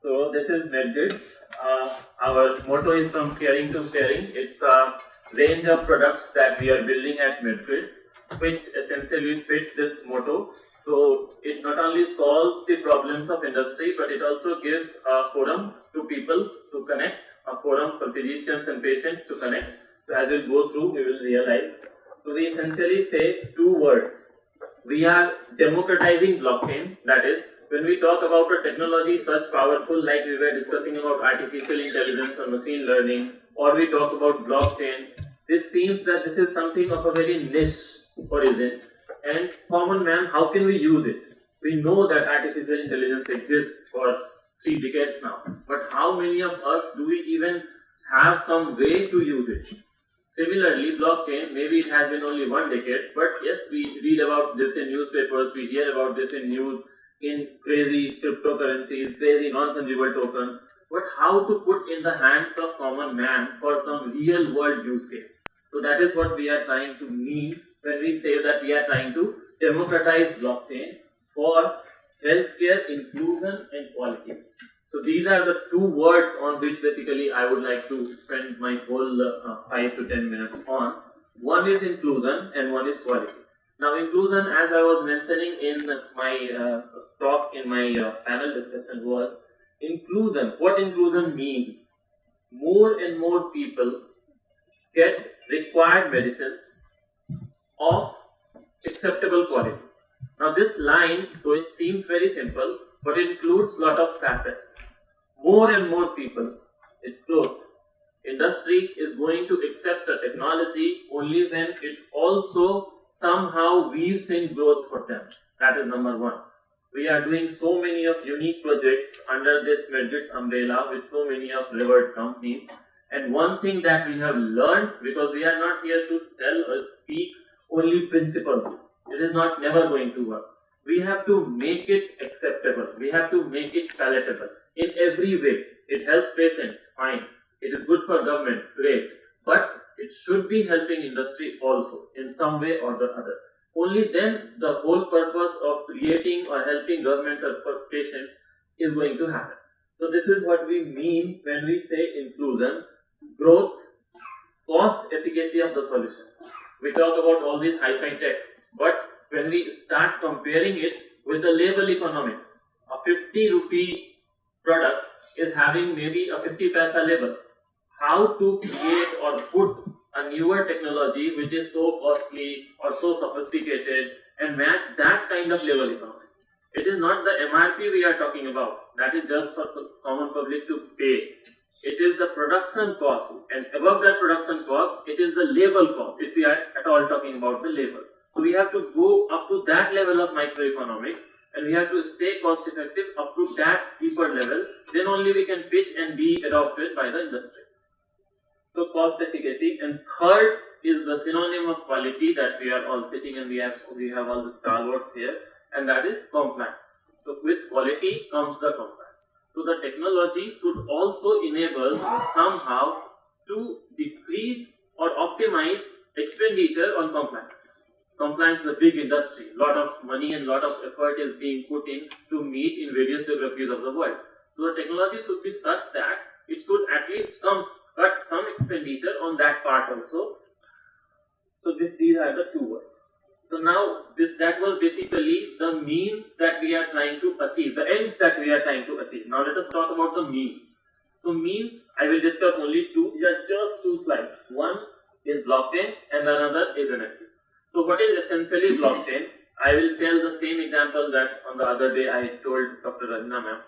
So this is medGrids. Our motto is from caring to sharing. It's a range of products that we are building at medGrids, which essentially fit this motto. So it not only solves the problems of industry, but it also gives a forum to people to connect, a forum for physicians and patients to connect. So as we go through, we will realize. So we essentially say two words. We are democratizing blockchain, that is, when we talk about a technology such powerful like we were discussing about artificial intelligence or machine learning, or we talk about blockchain, this seems that this is something of a very niche origin. And common man, how can we use it? We know that artificial intelligence exists for 3 decades now, but how many of us do we even have some way to use it? Similarly, blockchain, maybe it has been only 1 decade, but yes, we read about this in newspapers, we hear about this in news, in crazy cryptocurrencies, crazy non-fungible tokens, but how to put in the hands of common man for some real world use case. So that is what we are trying to mean when we say that we are trying to democratize blockchain for healthcare, inclusion and quality. So these are the 2 words on which basically I would like to spend my whole 5 to 10 minutes on. One is inclusion and one is quality. Now inclusion, as I was mentioning in my talk in my panel discussion, was inclusion. What inclusion means? More and more people get required medicines of acceptable quality. Now this line, though it seems very simple, but it includes a lot of facets. More and more people is growth. Industry is going to accept the technology only when it also somehow weaves in growth for them. That is number 1. We are doing so many of unique projects under this medGrids umbrella with so many of revered companies. And one thing that we have learned, because we are not here to sell or speak only principles, it is not never going to work. We have to make it acceptable. We have to make it palatable in every way. It helps patients, fine. It is good for government, great. But it should be helping industry also in some way or the other. Only then the whole purpose of creating or helping government or patients is going to happen. So this is what we mean when we say inclusion, growth, cost efficacy of the solution. We talk about all these hi-fi techs, but when we start comparing it with the label economics, a 50 rupee product is having maybe a 50 paisa label. How to create or put a newer technology which is so costly or so sophisticated and match that kind of label economics. It is not the MRP we are talking about. That is just for the common public to pay. It is the production cost, and above that production cost, it is the label cost, if we are at all talking about the label. So we have to go up to that level of microeconomics, and we have to stay cost effective up to that deeper level. Then only we can pitch and be adopted by the industry. So cost efficacy, and third is the synonym of quality that we are all sitting, and we have all the Star Wars here, and that is compliance. So with quality comes the compliance. So the technology should also enable somehow to decrease or optimize expenditure on compliance. Compliance is a big industry. A lot of money and lot of effort is being put in to meet in various geographies of the world. So the technology should be such that it should at least cut some expenditure on that part also. So these are the 2 words. So now that was basically the means that we are trying to achieve, the ends that we are trying to achieve. Now let us talk about the means. So means, I will discuss only 2. These are just 2 slides. One is blockchain and another is NFT. So what is essentially blockchain? I will tell the same example that on the other day I told Dr. Rajna ma'am.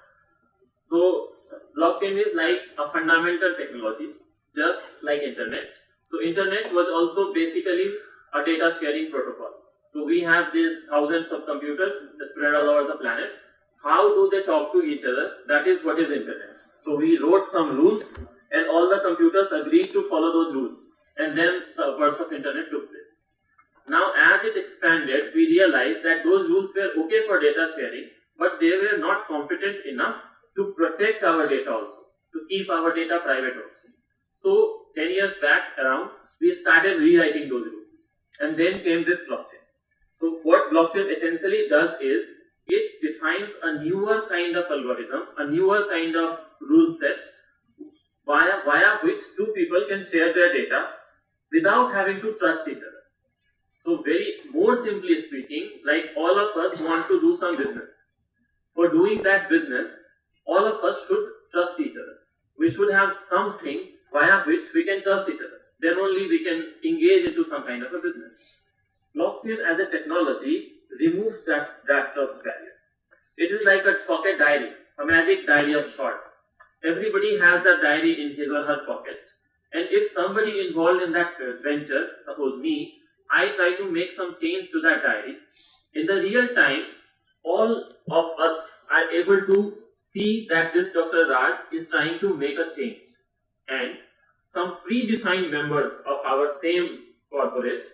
So blockchain is like a fundamental technology, just like internet. So internet was also basically a data sharing protocol. So we have these thousands of computers spread all over the planet. How do they talk to each other? That is what is internet. So we wrote some rules and all the computers agreed to follow those rules. And then the birth of internet took place. Now as it expanded, we realized that those rules were okay for data sharing, but they were not competent enough to protect our data also, to keep our data private also. So 10 years back around, we started rewriting those rules. And then came this blockchain. So what blockchain essentially does is, it defines a newer kind of algorithm, a newer kind of rule set via which two people can share their data without having to trust each other. So more simply speaking, like all of us want to do some business. For doing that business, all of us should trust each other. We should have something via which we can trust each other. Then only we can engage into some kind of a business. Blockchain as a technology removes that trust barrier. It is like a pocket diary, a magic diary of sorts. Everybody has that diary in his or her pocket. And if somebody involved in that venture, suppose me, I try to make some change to that diary, in the real time, all of us are able to see that this Dr. Raj is trying to make a change. And some predefined members of our same corporate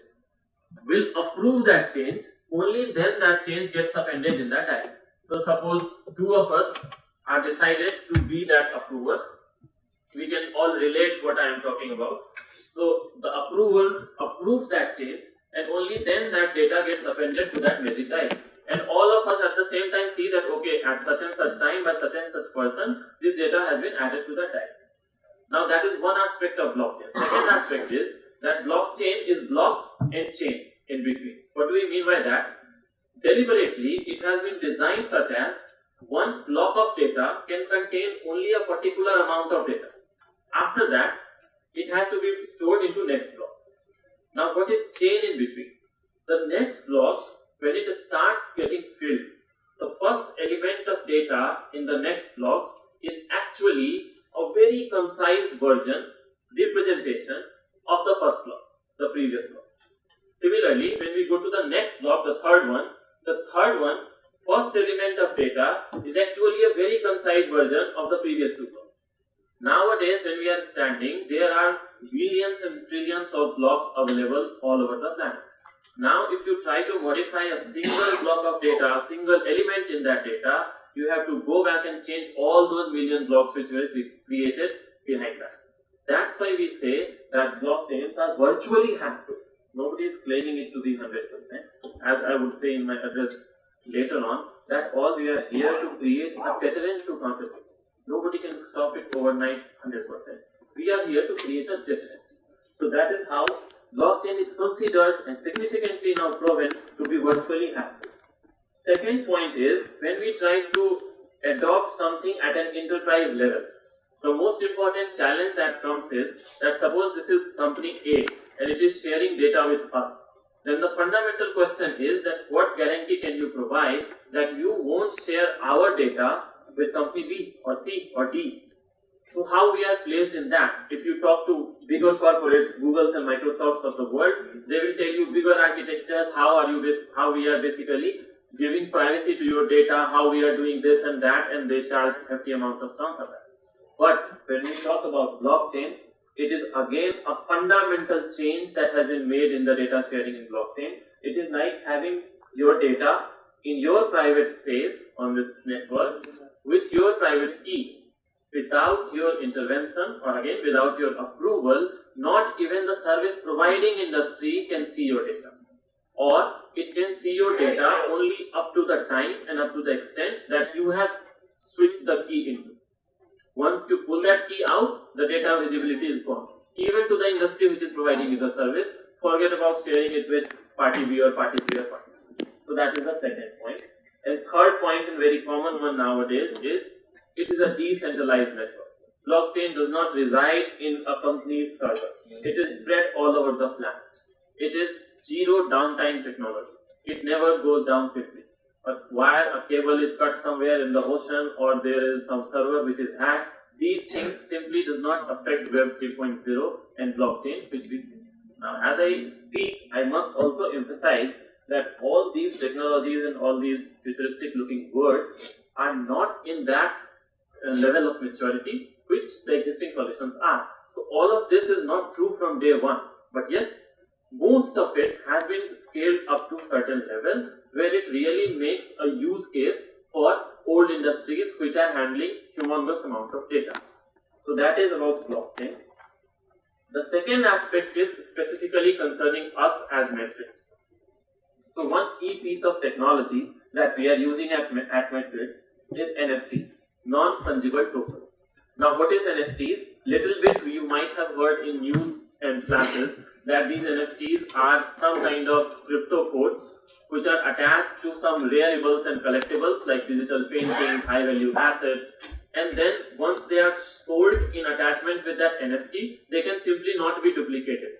will approve that change, only then that change gets appended in that diary. So suppose two of us are decided to be that approver. We can all relate what I am talking about. So the approver approves that change, and only then that data gets appended to that magic diary. And all of us at the same time see that, okay, at such and such time by such and such person, this data has been added to that diary. Now that is one aspect of blockchain. Second aspect is that blockchain is block and chain in between. What do we mean by that? Deliberately, it has been designed such as one block of data can contain only a particular amount of data. After that, it has to be stored into next block. Now what is chain in between? The next block, when it starts getting filled, the first element of data in the next block is actually a very concise representation of the first block, the previous block. Similarly, when we go to the next block, the third one, first element of data is actually a very concise version of the previous two blocks. Nowadays, when we are standing, there are billions and trillions of blocks available all over the planet. Now, if you try to modify a single block of data, a single element in that data, you have to go back and change all those million blocks which were created behind that. That's why we say that blockchains are virtually hackable. Nobody is claiming it to be 100%. As I would say in my address later on, that all we are here to create a deterrent to counterfeit. Nobody can stop it overnight 100%. We are here to create a deterrent. So that is how blockchain is considered and significantly now proven to be virtually hackable. Second point is, when we try to adopt something at an enterprise level, the most important challenge that comes is that suppose this is company A and it is sharing data with us. Then the fundamental question is that what guarantee can you provide that you won't share our data with company B or C or D? So how we are placed in that? If you talk to bigger corporates, Googles and Microsofts of the world, they will tell you bigger architectures, how we are basically giving privacy to your data, how we are doing this and that, and they charge hefty amount of sum for that. But when we talk about blockchain, it is again a fundamental change that has been made in the data sharing in blockchain. It is like having your data in your private safe on this network with your private key. Without your intervention, or again without your approval, not even the service providing industry can see your data. Or it can see your data only up to the time and up to the extent that you have switched the key into. Once you pull that key out, the data visibility is gone. Even to the industry which is providing you the service, forget about sharing it with party B or party C or party D. So that is the second point. And third point, and very common one nowadays, is it is a decentralized network. Blockchain does not reside in a company's server. It is spread all over the planet. It is zero downtime technology. It never goes down simply. A wire, a cable is cut somewhere in the ocean, or there is some server which is hacked. These things simply does not affect Web 3.0 and blockchain which we see. Now as I speak, I must also emphasize that all these technologies and all these futuristic looking words are not in that level of maturity which the existing solutions are. So all of this is not true from day one. But yes, most of it has been scaled up to a certain level where it really makes a use case for old industries which are handling humongous amount of data. So that is about blockchain. The second aspect is specifically concerning us as medGrids. So one key piece of technology that we are using at medGrids is NFTs, non-fungible tokens. Now what is NFTs? Little bit you might have heard in news and classes that these NFTs are some kind of crypto codes which are attached to some rareables and collectibles like digital painting, high value assets, and then once they are sold in attachment with that NFT, they can simply not be duplicated.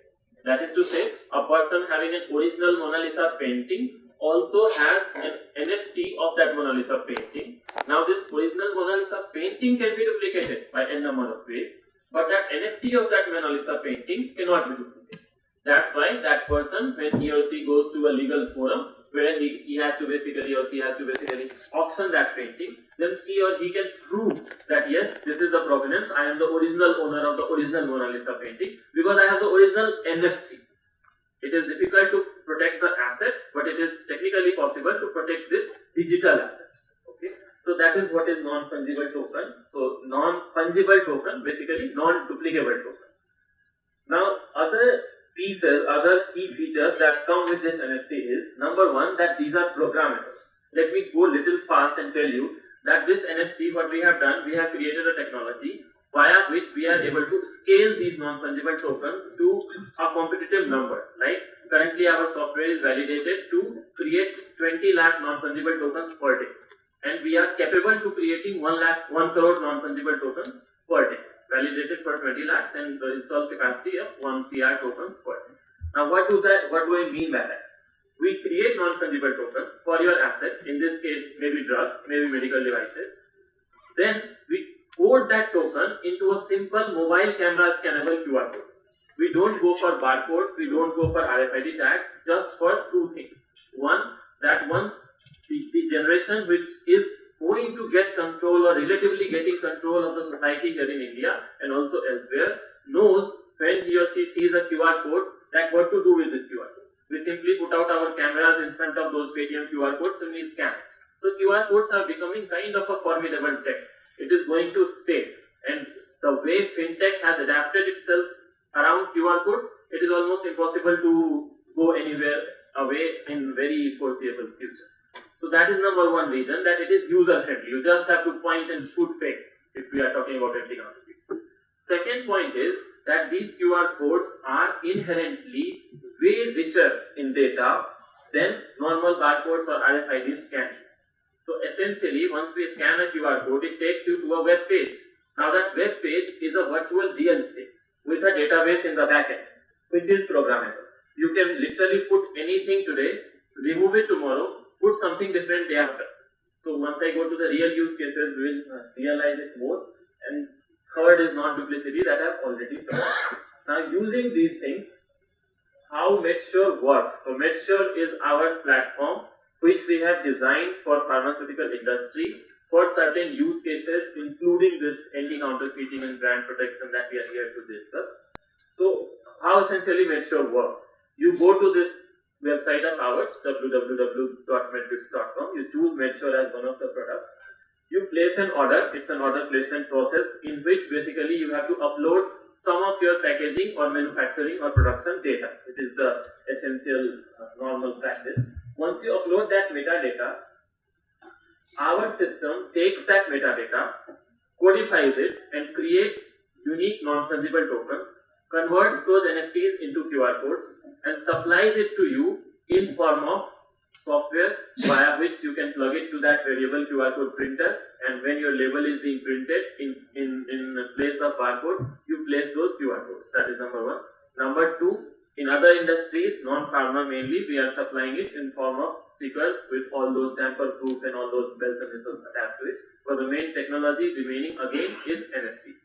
That is to say, a person having an original Mona Lisa painting also has an NFT of that Mona Lisa painting. Now this original Mona Lisa painting can be duplicated by n number of ways, but that NFT of that Mona Lisa painting cannot be duplicated. That's why that person, when he or she goes to a legal forum, where he has to basically or she has to basically auction that painting, then she or he can prove that yes, this is the provenance, I am the original owner of the original Mona Lisa painting because I have the original NFT. It is difficult to protect the asset, but it is technically possible to protect this digital asset. Okay, so that is what is non-fungible token. So non-fungible token, basically non-duplicable token. Now other pieces, other key features that come with this NFT is, number one, that these are programmable. Let me go a little fast and tell you that this NFT, what we have done, we have created a technology via which we are able to scale these non-fungible tokens to a competitive number. Like currently our software is validated to create 20 lakh non-fungible tokens per day, and we are capable to creating 1 crore non-fungible tokens per day, validated for 20 lakhs and the installed capacity of 1 CR tokens per day. Now what do I mean by that? We create non-fungible token for your asset, in this case maybe drugs, maybe medical devices. Then we code that token into a simple mobile camera scannable QR code. We don't go for barcodes, we don't go for RFID tags, just for two things. One, that once the generation which is going to get control or relatively getting control of the society here in India and also elsewhere knows when he or she sees a QR code that what to do with this QR code. We simply put out our cameras in front of those Paytm QR codes and we scan. So QR codes are becoming kind of a formidable tech. It is going to stay, and the way fintech has adapted itself around QR codes, it is almost impossible to go anywhere away in very foreseeable future. So that is number one reason, that it is user friendly. You just have to point and shoot fakes if we are talking about anything on it. Second point is that these QR codes are inherently way richer in data than normal barcodes or RFIDs can. So essentially, once we scan a QR code, it takes you to a web page. Now that web page is a virtual real estate with a database in the backend, which is programmable. You can literally put anything today, remove it tomorrow, put something different day after. So once I go to the real use cases, we will realize it more. And third is non-duplicity that I have already covered. Now using these things, how medSure works. So medSure is our platform which we have designed for pharmaceutical industry for certain use cases, including this anti-counterfeiting and brand protection that we are here to discuss. So how essentially medSure works. You go to this website of ours, www.medgrids.com. You choose medSure as one of the products. You place an order. It's an order placement process in which basically you have to upload some of your packaging or manufacturing or production data. It is the essential normal practice. Once you upload that metadata, our system takes that metadata, codifies it, and creates unique non-fungible tokens, converts those NFTs into QR codes, and supplies it to you in form of software via which you can plug it to that variable QR code printer, and when your label is being printed in place of barcode, you place those QR codes. That is number one. Number two, in other industries, non-pharma mainly, we are supplying it in form of stickers with all those tamper-proof and all those bells and whistles attached to it. But the main technology remaining again is NFT.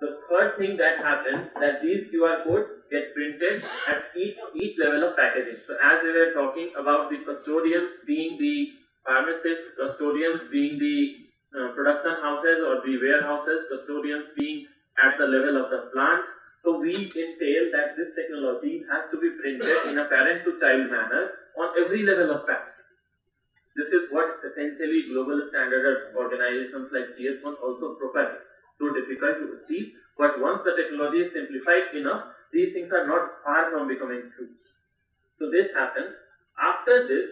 The third thing that happens, that these QR codes get printed at each level of packaging. So as we were talking about the custodians being the pharmacists, custodians being the production houses or the warehouses, custodians being at the level of the plant. So we entail that this technology has to be printed in a parent-to-child manner on every level of packaging. This is what essentially global standard organizations like GS1 also propagate. Too difficult to achieve, but once the technology is simplified enough, these things are not far from becoming true. So this happens. After this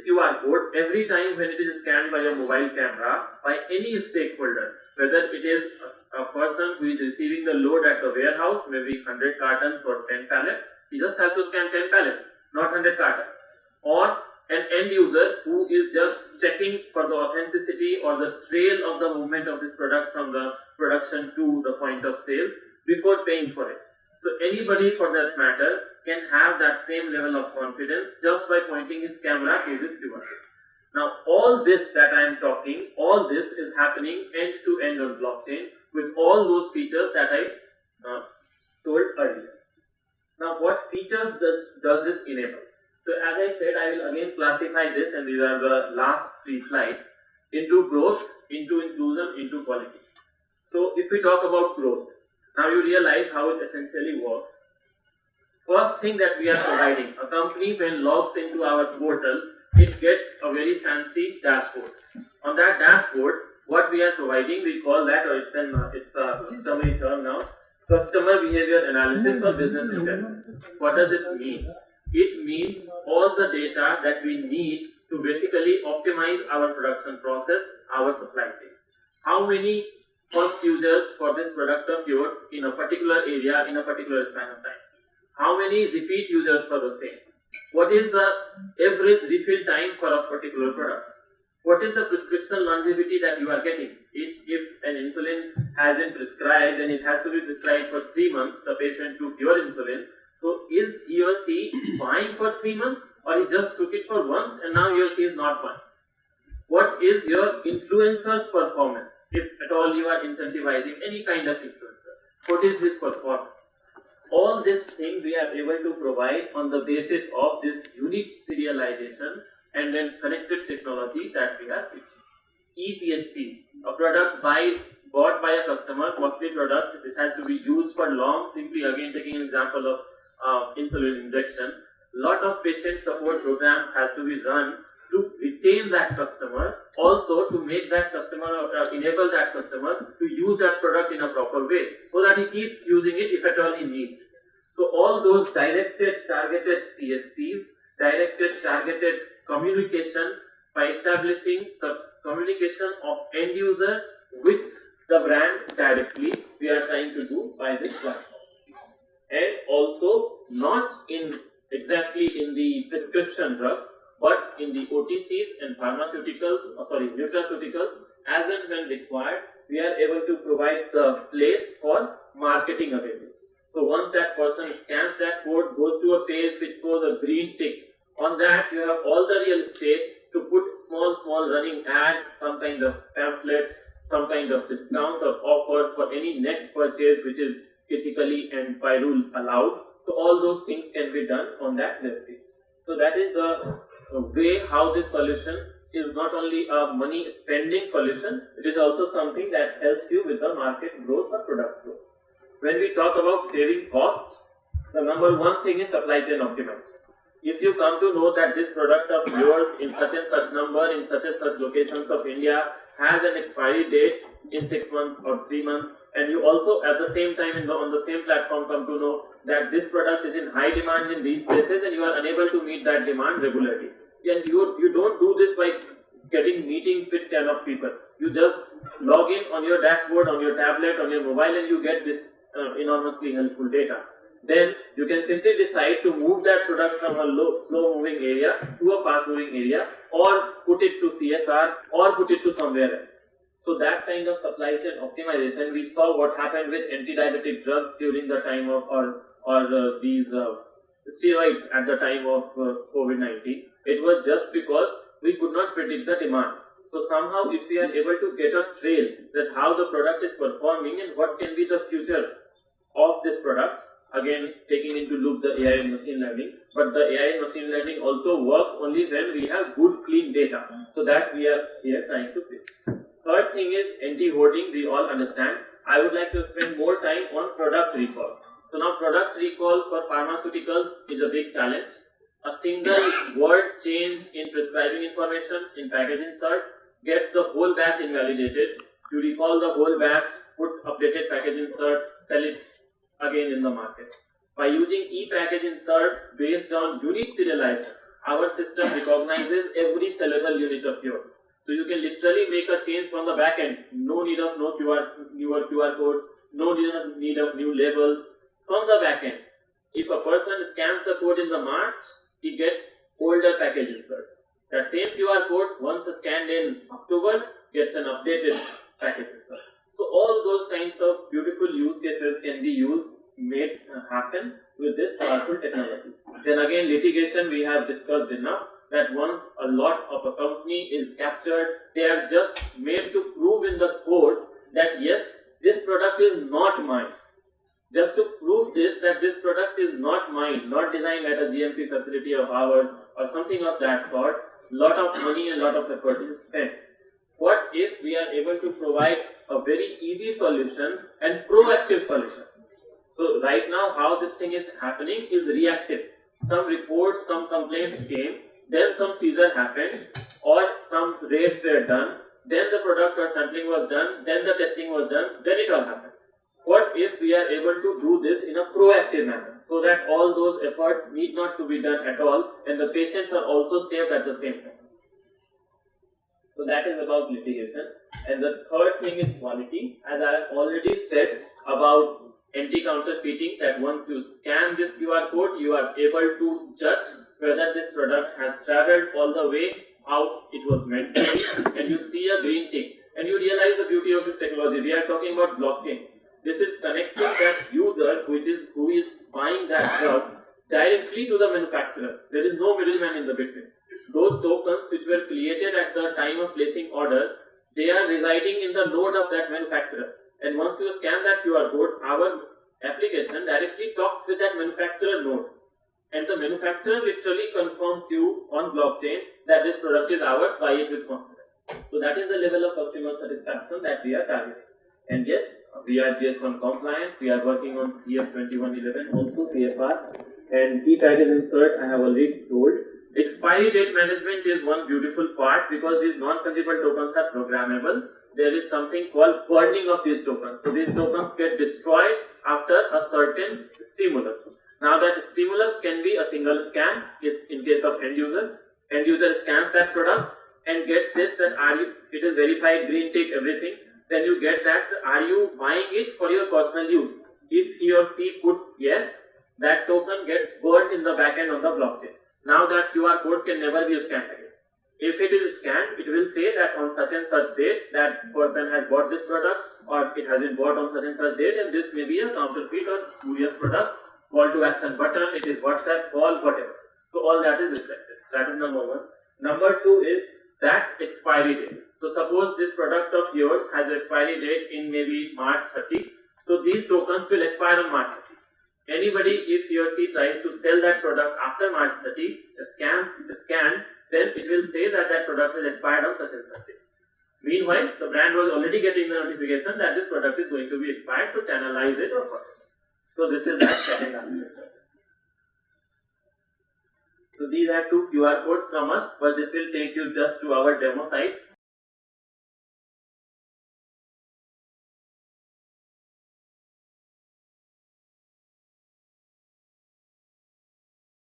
QR code, every time when it is scanned by a mobile camera by any stakeholder, whether it is a person who is receiving the load at the warehouse, maybe 100 cartons or 10 pallets, he just has to scan 10 pallets, not 100 cartons. Or an end user who is just checking for the authenticity or the trail of the movement of this product from the production to the point of sales before paying for it. So anybody for that matter can have that same level of confidence just by pointing his camera to this QR code. Now all this that I am talking, all this is happening end to end on blockchain with all those features that I told earlier. Now what features does this enable? So as I said, I will again classify this, and these are the last 3 slides, into growth, into inclusion, into quality. So if we talk about growth, now you realize how it essentially works. First thing that we are providing, a company when logs into our portal, it gets a very fancy dashboard. On that dashboard, what we are providing, we call that, or it's a customary term now, customer behavior analysis or business intelligence. What does it mean? It means all the data that we need to basically optimize our production process, our supply chain. How many first users for this product of yours in a particular area in a particular span of time? How many repeat users for the same? What is the average refill time for a particular product? What is the prescription longevity that you are getting? If an insulin has been prescribed and it has to be prescribed for 3 months, the patient took your insulin. So is he or she buying for 3 months, or he just took it for once and now he or she is not buying? What is your influencer's performance? If at all you are incentivizing any kind of influencer, what is his performance? All this thing we are able to provide on the basis of this unique serialization and then connected technology that we are pitching. EPSPs, a product bought by a customer, costly product, this has to be used for long. Simply again taking an example of insulin injection, lot of patient support programs has to be run to retain that customer, also to make that customer or enable that customer to use that product in a proper way so that he keeps using it if at all he needs it. So all those directed, targeted PSPs, directed, targeted communication by establishing the communication of end user with the brand directly, we are trying to do by this platform. And also not in exactly in the prescription drugs, but in the OTCs and nutraceuticals, as and when required, we are able to provide the place for marketing avenues. So once that person scans that code, goes to a page which shows a green tick, on that you have all the real estate to put small running ads, some kind of pamphlet, some kind of discount or offer for any next purchase which is ethically and by rule allowed. So all those things can be done on that web page. So that is the way how this solution is not only a money spending solution, it is also something that helps you with the market growth or product growth. When we talk about saving cost, the number one thing is supply chain optimization. If you come to know that this product of yours in such and such number, in such and such locations of India has an expiry date in 6 months or 3 months, and you also at the same time on the same platform come to know that this product is in high demand in these places and you are unable to meet that demand regularly. And you don't do this by getting meetings with 10 of people. You just log in on your dashboard, on your tablet, on your mobile, and you get this enormously helpful data. Then you can simply decide to move that product from a slow moving area to a fast moving area, or put it to CSR, or put it to somewhere else. So that kind of supply chain optimization, we saw what happened with anti-diabetic drugs during the time of, or these steroids at the time of COVID-19. It was just because we could not predict the demand. So somehow if we are able to get a trail that how the product is performing and what can be the future of this product, again taking into look the AI and machine learning, but the AI and machine learning also works only when we have good clean data. So that we are here trying to pitch. Third thing is anti-hoarding, we all understand. I would like to spend more time on product recall. So now product recall for pharmaceuticals is a big challenge. A single word change in prescribing information in package insert gets the whole batch invalidated. You recall the whole batch, put updated package insert, sell it again in the market. By using e-package inserts based on unit serialization, our system recognizes every sellable unit of yours. So you can literally make a change from the back end. No need of newer QR codes, no need of new labels from the back end. If a person scans the code in the March, he gets older package insert. That same QR code, once scanned in October, gets an updated package insert. So all those kinds of beautiful use cases can be made happen with this powerful technology. Then again, litigation we have discussed enough, that once a lot of a company is captured, they are just made to prove in the code that yes, this product is not mine. Just to prove this, that this product is not mine, not designed at a GMP facility of ours or something of that sort, lot of money and lot of effort is spent. What if we are able to provide a very easy solution and proactive solution? So right now how this thing is happening is reactive. Some reports, some complaints came, then some seizure happened, or some raids were done, then the product or sampling was done, then the testing was done, then it all happened. What if we are able to do this in a proactive manner, so that all those efforts need not to be done at all, and the patients are also saved at the same time? So that is about litigation. And the third thing is quality. As I have already said about anti-counterfeiting, that once you scan this QR code, you are able to judge whether this product has traveled all the way how it was meant to be, and you see a green tick, and you realize the beauty of this technology. We are talking about blockchain. This is connecting that user who is buying that drug directly to the manufacturer. There is no middleman in the between. Those tokens which were created at the time of placing order, they are residing in the node of that manufacturer. And once you scan that QR code, our application directly talks with that manufacturer node. And the manufacturer literally confirms you on blockchain that this product is ours, buy it with confidence. So that is the level of customer satisfaction that we are targeting. And yes, we are GS1 compliant, we are working on CF 2111, also CFR, and e-package insert I have already told. Expiry date management is one beautiful part, because these non-fungible tokens are programmable. There is something called burning of these tokens. So these tokens get destroyed after a certain stimulus. Now that stimulus can be a single scan, is in case of end user. End user scans that product and gets this, that it is verified, green tick, everything. Then you get that, are you buying it for your personal use? If he or she puts yes, that token gets burned in the backend on the blockchain. Now that QR code can never be scanned again. If it is scanned, it will say that on such and such date, that person has bought this product, or it has been bought on such and such date, and this may be a counterfeit or spurious product. Call to action button, it is WhatsApp, call, whatever. So all that is reflected. That is number one. Number two is that expiry date. So suppose this product of yours has an expiry date in maybe March 30. So these tokens will expire on March 30. Anybody, if he or she tries to sell that product after March 30, scan, then it will say that that product has expired on such and such date. Meanwhile, the brand was already getting the notification that this product is going to be expired, so channelize it or whatever. So this is that second architecture. So these are two QR codes from us, but this will take you just to our demo sites.